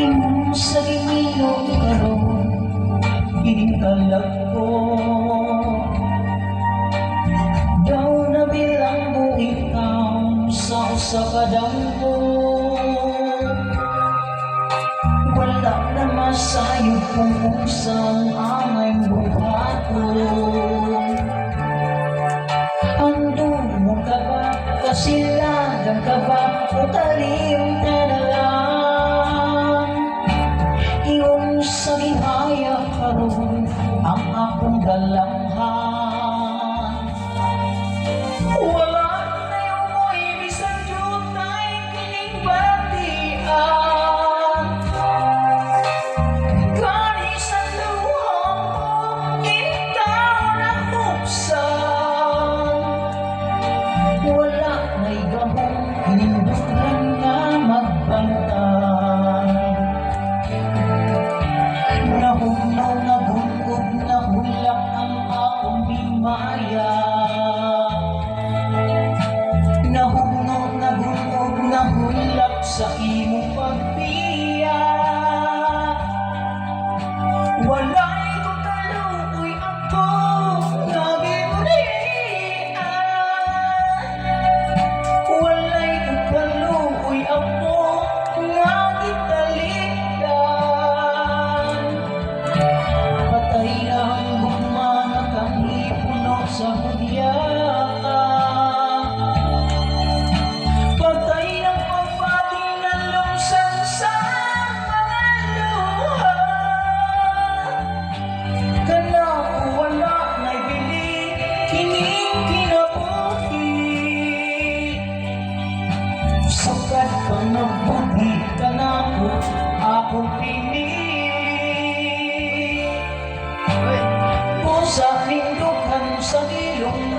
Ingon sa ginilo karon kining kalag ko daw na bilang ikaw sa usa ka dangko. Wala na masayod kung usang amay buhaton. Andun mo ka ba, kasilagan ka ba, o talim ka na lang? Iyon sa bihaya karon ang akong galamhan. Wala na yung mo ibisan jutay kining batian. Kani sa luha mo, ikaw na buksan. Wala na'y gahong hinduran nga magbantay. Nahugnaw na gungog na hulak ang akong bimaya. Nahugnaw na gungog na hulak sa imong pagbiya. Walay ko kaluoy ako nga gibulian. Walay ko kaluoy ako nga gitalikan. Patay na ang gumana kang hipuno sa hudya. Patay ng pagpating na lumsan sa mga luha. Kana wala na'y bili kining kinabuhi. Sakat ka na buhi ka na akong pinili. Pusa nindughan sa ilong